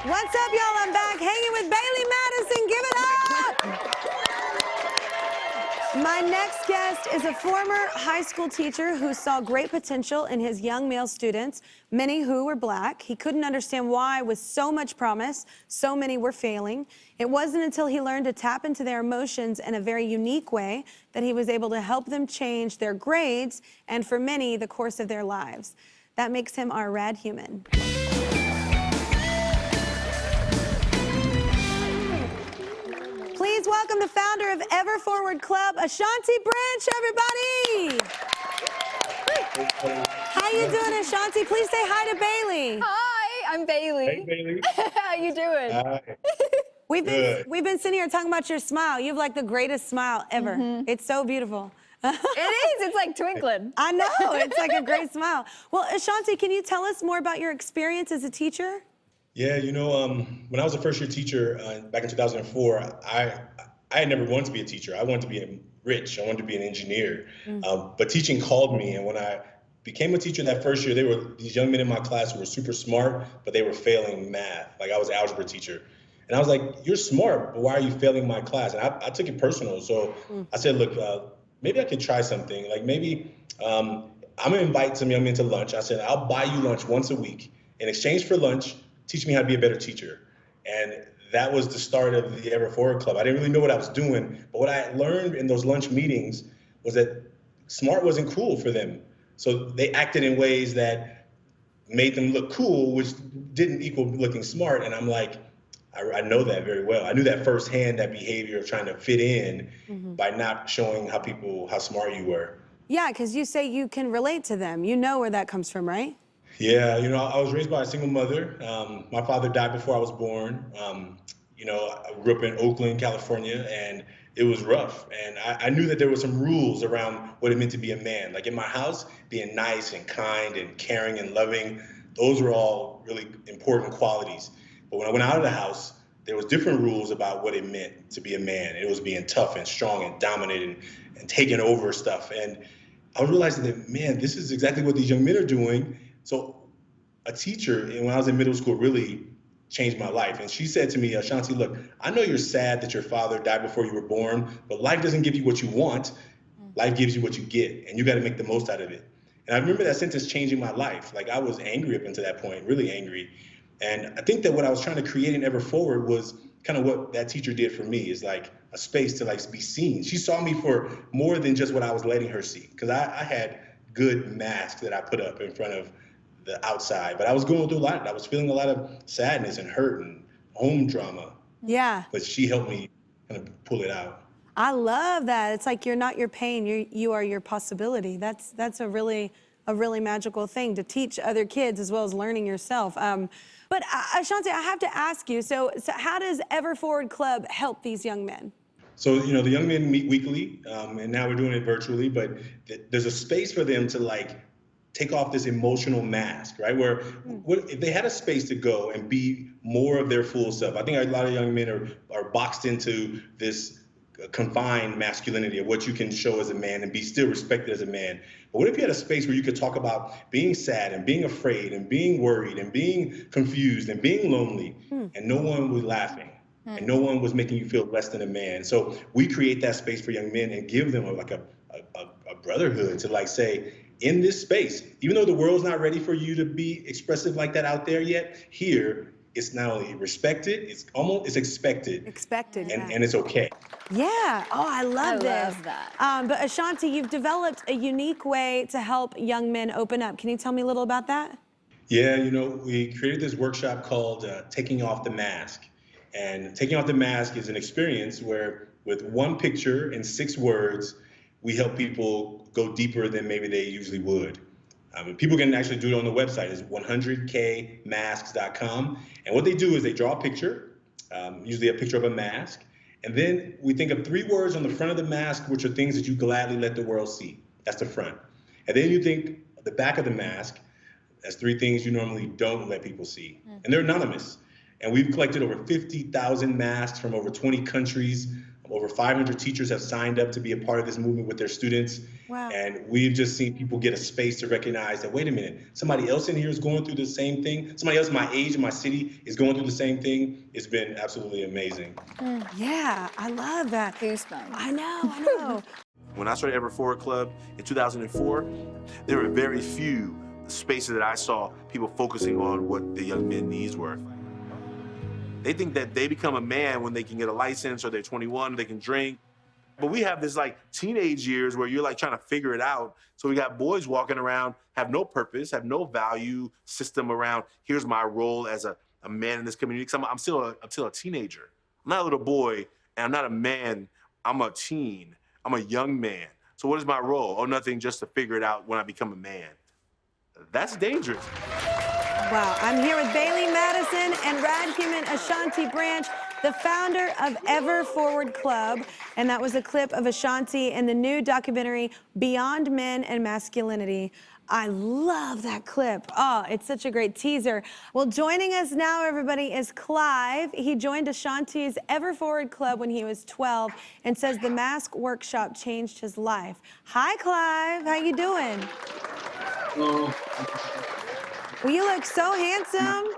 What's up, y'all? I'm back hanging with Bailey Madison. Give it up! My next guest is a former high school teacher who saw great potential in his young male students, many who were black. He couldn't understand why, with so much promise, so many were failing. It wasn't until he learned to tap into their emotions in a very unique way that he was able to help them change their grades and, for many, the course of their lives. That makes him our rad human. Please welcome the founder of Ever Forward Club, Ashanti Branch, everybody. How you doing, Ashanti? Please say hi to Bailey. Hi, I'm Bailey. Hey, Bailey. How you doing? Hi. We've been sitting here talking about your smile. You have like the greatest smile ever. It's so beautiful. It is. It's like twinkling. I know. It's like a great smile. Well, Ashanti, can you tell us more about your experience as a teacher? Yeah, when I was a first-year teacher back in 2004, I had never wanted to be a teacher. I wanted to be rich. I wanted to be an engineer. But teaching called me, and when I became a teacher that first year, there were these young men in my class who were super smart, but they were failing math. Like, I was an algebra teacher. And I was like, you're smart, but why are you failing my class? And I took it personal. So I said, look, maybe I could try something. Like, maybe I'm going to invite some young men to lunch. I said, I'll buy you lunch once a week. In exchange for lunch, teach me how to be a better teacher. And that was the start of the Ever Forward Club. I didn't really know what I was doing, but what I learned in those lunch meetings was that smart wasn't cool for them. So they acted in ways that made them look cool, which didn't equal looking smart. And I'm like, I know that very well. I knew that firsthand, that behavior of trying to fit in by not showing how smart you were. Yeah, because you say you can relate to them. You know where that comes from, right? Yeah, I was raised by a single mother. My father died before I was born. I grew up in Oakland, California, and it was rough. And I knew that there were some rules around what it meant to be a man. Like in my house, being nice and kind and caring and loving, those were all really important qualities. But when I went out of the house, there was different rules about what it meant to be a man. It was being tough and strong and dominant and taking over stuff. And I realized that, man, this is exactly what these young men are doing. So a teacher, when I was in middle school, really changed my life. And she said to me, Ashanti, look, I know you're sad that your father died before you were born, but life doesn't give you what you want. Life gives you what you get, and you got to make the most out of it. And I remember that sentence changing my life. Like, I was angry up until that point, really angry. And I think that what I was trying to create in Ever Forward was kind of what that teacher did for me, is like a space to like be seen. She saw me for more than just what I was letting her see, because I had good masks that I put up in front of the outside, but I was going through a lot. I was feeling a lot of sadness and hurt and home drama. Yeah. But she helped me kind of pull it out. I love that. It's like you're not your pain, you are your possibility. That's a really magical thing to teach other kids as well as learning yourself. But Ashanti, I have to ask you, so how does Ever Forward Club help these young men? So, the young men meet weekly, and now we're doing it virtually, but there's a space for them to like take off this emotional mask, right? Where if they had a space to go and be more of their full self. I think a lot of young men are boxed into this confined masculinity of what you can show as a man and be still respected as a man. But what if you had a space where you could talk about being sad and being afraid and being worried and being confused and being lonely, and no one was laughing and no one was making you feel less than a man? So we create that space for young men and give them a brotherhood to like say, in this space, even though the world's not ready for you to be expressive like that out there yet, here it's not only respected, it's expected. Expected, yeah. And it's okay. Yeah. Oh, I love this. I love that. But Ashanti, you've developed a unique way to help young men open up. Can you tell me a little about that? Yeah, we created this workshop called Taking Off the Mask. And taking off the mask is an experience where with one picture and 6 words, we help people go deeper than maybe they usually would. People can actually do it on the website. It's 100kmasks.com. And what they do is they draw a picture, usually a picture of a mask. And then we think of 3 words on the front of the mask, which are things that you gladly let the world see. That's the front. And then you think of the back of the mask as 3 things you normally don't let people see. And they're anonymous. And we've collected over 50,000 masks from over 20 countries, Over 500 teachers have signed up to be a part of this movement with their students. Wow. And we've just seen people get a space to recognize that, wait a minute, somebody else in here is going through the same thing. Somebody else my age in my city is going through the same thing. It's been absolutely amazing. Yeah, I love that. Goosebumps. I know. When I started Ever Forward Club in 2004, there were very few spaces that I saw people focusing on what the young men's needs were. They think that they become a man when they can get a license or they're 21, they can drink. But we have this like teenage years where you're like trying to figure it out. So we got boys walking around, have no purpose, have no value system around, here's my role as a man in this community. 'Cause I'm still a teenager. I'm not a little boy and I'm not a man, I'm a teen. I'm a young man. So what is my role? Oh, nothing, just to figure it out when I become a man. That's dangerous. Wow, I'm here with Bailey Madison and Radkuman Ashanti Branch, the founder of Ever Forward Club. And that was a clip of Ashanti in the new documentary, Beyond Men and Masculinity. I love that clip. Oh, it's such a great teaser. Well, joining us now, everybody, is Clive. He joined Ashanti's Ever Forward Club when he was 12 and says the mask workshop changed his life. Hi, Clive. How you doing? Hello. Well, you look so handsome.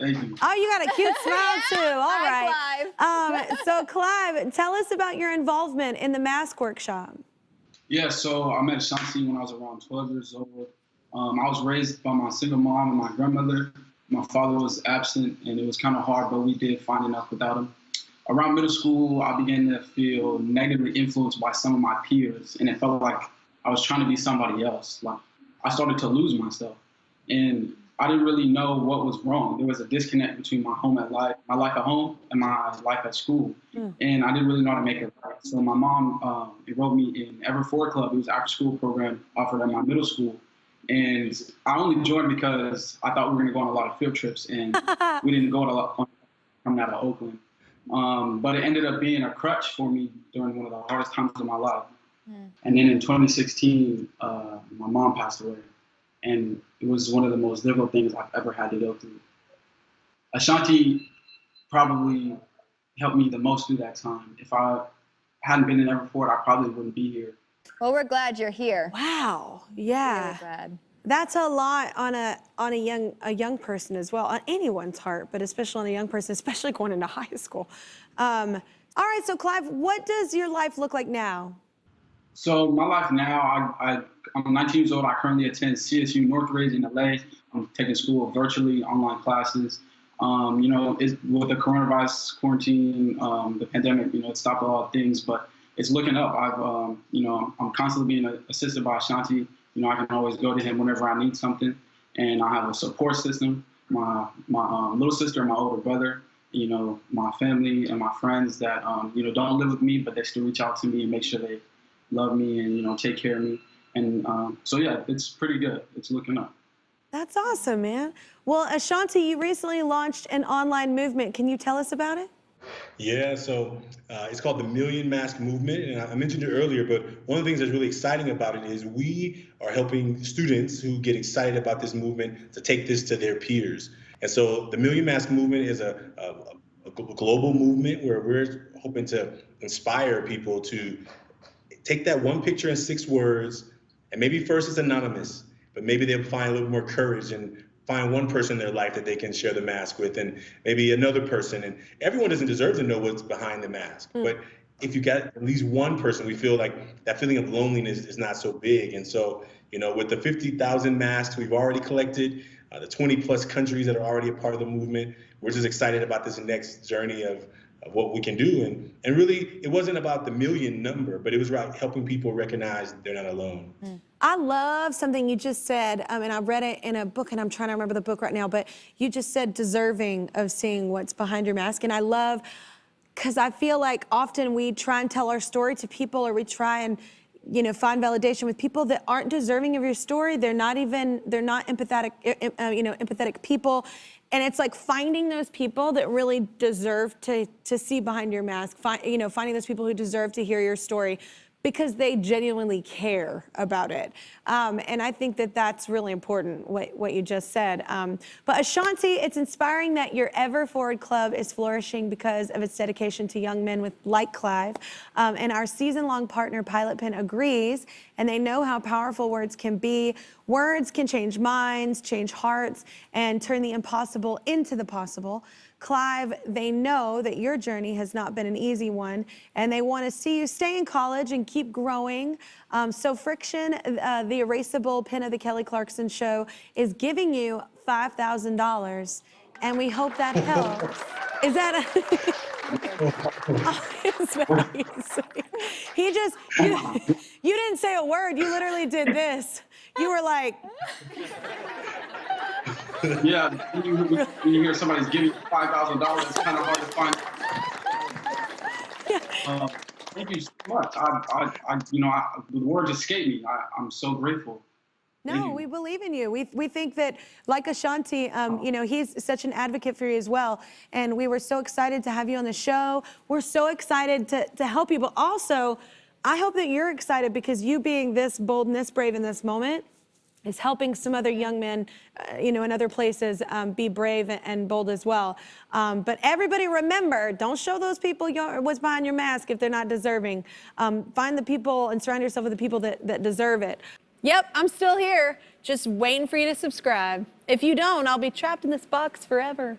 Thank you. Oh, you got a cute smile too. All Hi, right. So Clive, tell us about your involvement in the mask workshop. Yeah, so I met Ashanti when I was around 12 years old. I was raised by my single mom and my grandmother. My father was absent, and it was kind of hard, but we did find enough without him. Around middle school, I began to feel negatively influenced by some of my peers, and it felt like I was trying to be somebody else. Like I started to lose myself, and I didn't really know what was wrong. There was a disconnect between my life at home and my life at school. And I didn't really know how to make it right. So my mom enrolled me in Ever Forward Club. It was an after-school program offered at my middle school. And I only joined because I thought we were going to go on a lot of field trips, and we didn't go on a lot coming out of Oakland. But it ended up being a crutch for me during one of the hardest times of my life. And then in 2016, my mom passed away. And it was one of the most difficult things I've ever had to go through. Ashanti probably helped me the most through that time. If I hadn't been in Ever Forward, I probably wouldn't be here. Well, we're glad you're here. Wow. Yeah. Really glad. That's a lot on a young person as well, on anyone's heart, but especially on a young person, especially going into high school. All right, so Clive, what does your life look like now? So my life now, I'm 19 years old. I currently attend CSU Northridge in LA. I'm taking school virtually, online classes. With the coronavirus quarantine, the pandemic, it stopped a lot of things, but it's looking up. I'm constantly being assisted by Ashanti. I can always go to him whenever I need something, and I have a support system. My little sister and my older brother, my family and my friends that don't live with me, but they still reach out to me and make sure they love me and take care of me. And so yeah, it's pretty good. It's looking up. That's awesome, man. Well, Ashanti, you recently launched an online movement. Can you tell us about it? Yeah, so it's called the Million Mask Movement, and I mentioned it earlier, but one of the things that's really exciting about it is we are helping students who get excited about this movement to take this to their peers. And so the Million Mask Movement is a global movement where we're hoping to inspire people to take that one picture in 6 words, and maybe first it's anonymous, but maybe they'll find a little more courage and find one person in their life that they can share the mask with, and maybe another person. And everyone doesn't deserve to know what's behind the mask, but if you got at least one person, we feel like that feeling of loneliness is not so big. And so, with the 50,000 masks we've already collected, the 20 plus countries that are already a part of the movement, we're just excited about this next journey of what we can do. And really, it wasn't about the million number, but it was about helping people recognize they're not alone. I love something you just said, and I read it in a book, and I'm trying to remember the book right now, but you just said deserving of seeing what's behind your mask. And I love, because I feel like often we try and tell our story to people, or we try and find validation with people that aren't deserving of your story. They're not empathetic, empathetic people. And it's like finding those people that really deserve to see behind your mask, finding those people who deserve to hear your story, because they genuinely care about it. And I think that that's really important, what you just said. But Ashanti, it's inspiring that your Ever Forward Club is flourishing because of its dedication to young men like Clive. And our season-long partner, Pilot Pen, agrees, and they know how powerful words can be. Words can change minds, change hearts, and turn the impossible into the possible. Clive, they know that your journey has not been an easy one, and they want to see you stay in college and keep growing. So Friction, the erasable pen of the Kelly Clarkson Show, is giving you $5,000, and we hope that helps. Is that a... Oh, it's very sweet. He just, you didn't say a word. You literally did this. You were like... Yeah, when you hear somebody's giving you $5,000, it's kind of hard to find. Thank you so much. The words escape me. I'm so grateful. No, we believe in you. We think that, like Ashanti, he's such an advocate for you as well. And we were so excited to have you on the show. We're so excited to help you. But also, I hope that you're excited because you being this bold and this brave in this moment is helping some other young men, in other places be brave and bold as well. But everybody remember, don't show those people what's behind your mask if they're not deserving. Find the people and surround yourself with the people that deserve it. Yep, I'm still here, just waiting for you to subscribe. If you don't, I'll be trapped in this box forever.